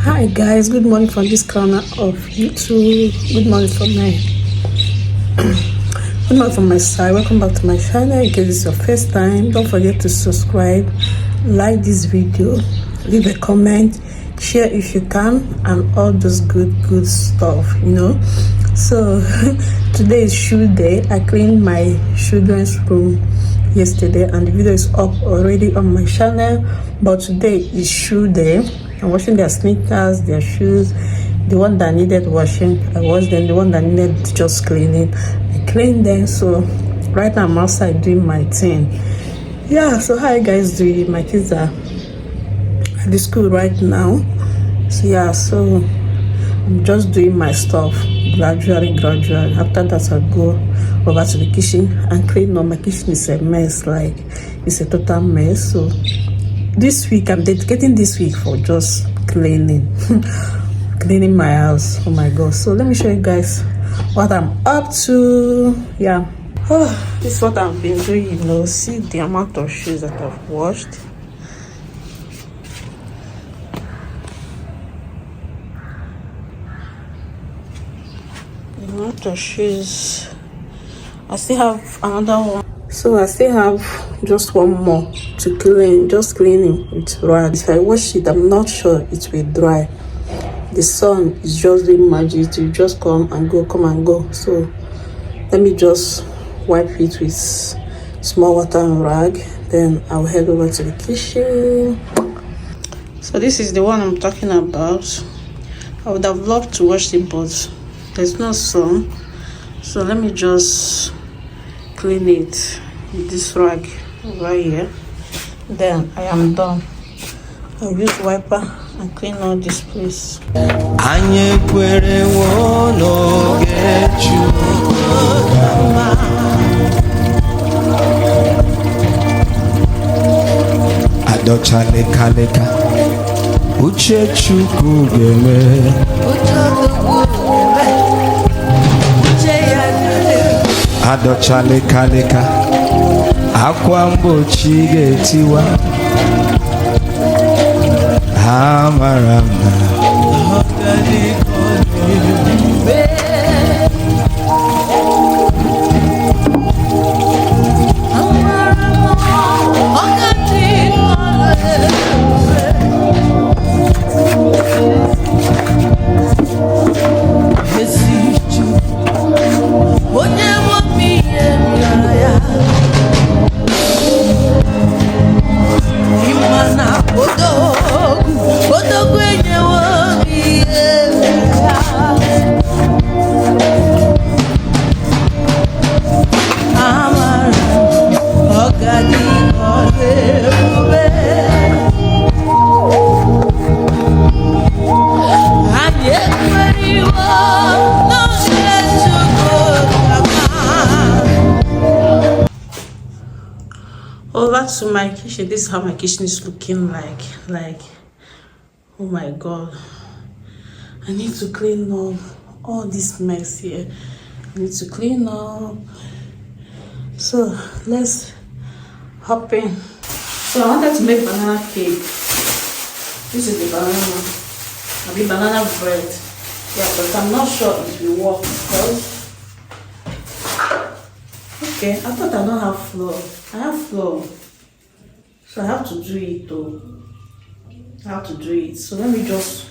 Hi guys, good morning from this corner of YouTube. Good morning from my side. Welcome back to my channel. In case it's your first time, don't forget to subscribe, like this video, leave a comment, share if you can, and all those good stuff, So today is shoe day. I cleaned my children's room yesterday and the video is up already on my channel, but today is shoe day. I'm washing their sneakers, their shoes. The one that needed washing, I washed them. The one that needed just cleaning, I cleaned them. So right now I'm outside doing my thing. Yeah, so how you guys doing? My kids are at the school right now. So yeah, so I'm just doing my stuff gradually. After that I'll go over to the kitchen and clean up. My kitchen is a mess, like it's a total mess. So this week I'm dedicating this week for just cleaning cleaning my house. Oh my god. So let me show you guys what I'm up to. Yeah, this is what I've been doing. See the amount of shoes that I've washed. The amount of shoes. I still have another one, so I still have just one more to clean. Just cleaning with rag. If I wash it, I'm not sure it will dry. The sun is just doing magic to just come and go. So let me just wipe it with small water and rag, then I'll head over to the kitchen. So this is the one I'm talking about. I would have loved to wash it, but there's no sun, so let me just clean it with this rag right here. Then I am done. I'll use wiper and clean all this place. Uche Chukwu geme Adochale kaleka Akwa mbochi getiwa Amarama over to my kitchen. This is how my kitchen is looking like oh my god, I need to clean up all this mess here. I need to clean up. So let's hop in. So I wanted to make banana cake. This is the banana bread. Yeah, but I'm not sure it will work because okay, I thought I don't have flour. I have flour, so I have to do it though. So let me just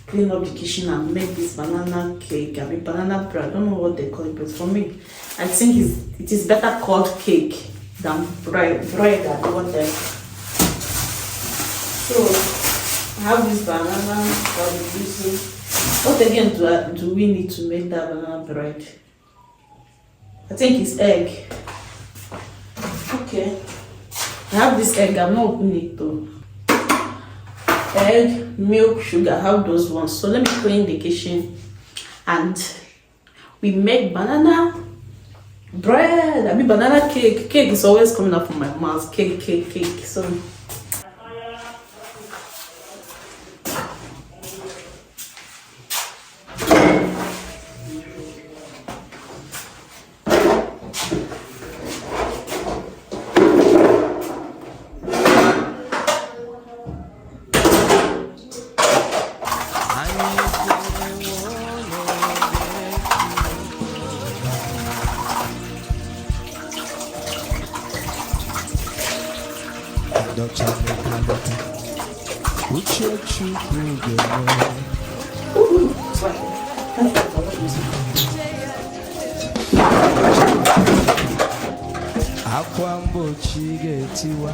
clean up the kitchen and make this banana cake. Banana bread. I don't know what they call it, but for me, I think it is better called cake than bread and whatever. So I have this banana I'll be using. What again do we need to make that banana bread? I think it's egg. Okay, I have this egg. I'm not opening it though. Egg, milk, sugar. I have those ones. So let me clean the kitchen and we make banana bread. Banana cake. Cake is always coming up from my mouth. Cake. So Akwambo chige tiwa.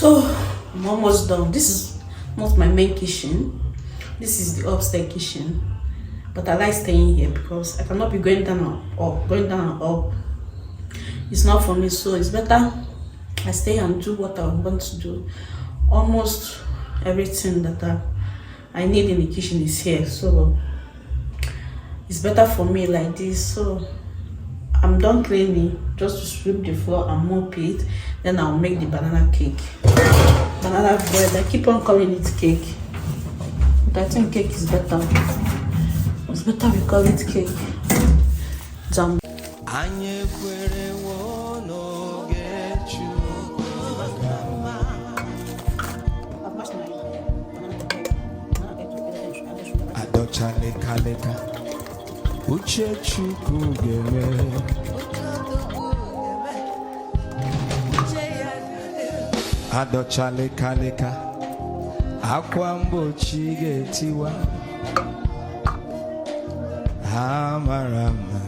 So I'm almost done. This is not my main kitchen. This is the upstairs kitchen. But I like staying here because I cannot be going down and up, going down and up. It's not for me, so it's better I stay and do what I want to do. Almost everything that I need in the kitchen is here, so it's better for me like this. So I'm done cleaning, just to sweep the floor and mop it. Then I'll make the banana cake, banana bread. I keep on calling it cake, but I think cake is better. It's better we call it cake. Jam. Adochale kaleka, uche chuku geme. Adochale kaleka, akwambo chige tiwa. Amarama.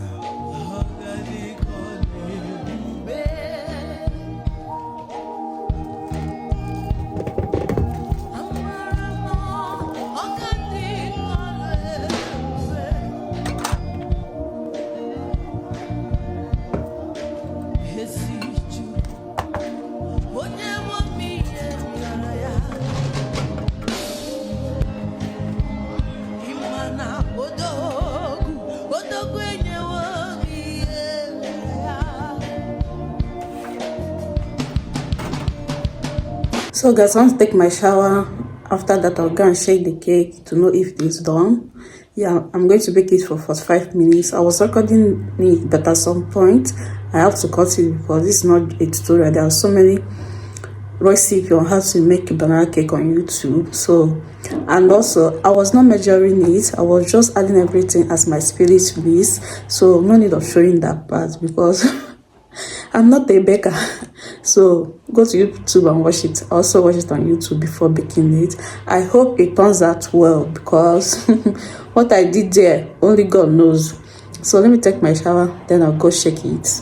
So guys, I want to take my shower. After that, I'll go and shake the cake to know if it's done. Yeah, I'm going to bake it for 45 minutes. I was recording it, but at some point I have to cut it because this is not a tutorial. There are so many recipes on how to make a banana cake on YouTube. So, and also I was not measuring it. I was just adding everything as my spirit please. So no need of showing that part because I'm not a baker, so go to YouTube and watch it. Also watch it on YouTube before baking it. I hope it turns out well, because what I did there, only God knows. So let me take my shower, then I'll go shake it.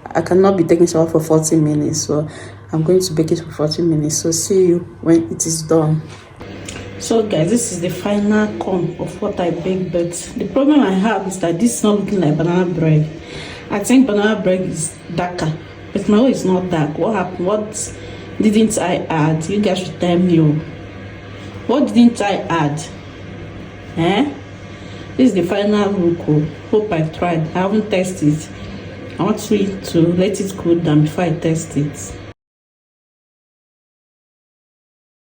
I cannot be taking shower for 40 minutes, so I'm going to bake it for 40 minutes. So see you when it is done. So guys, this is the final corn of what I baked, but the problem I have is that this is not looking like banana bread. I think banana bread is darker, but my own is not dark. What happened? What didn't I add? You guys should tell me. What didn't I add? This is the final look. Hope I tried. I haven't tested it. I want to let it cool down before I test it.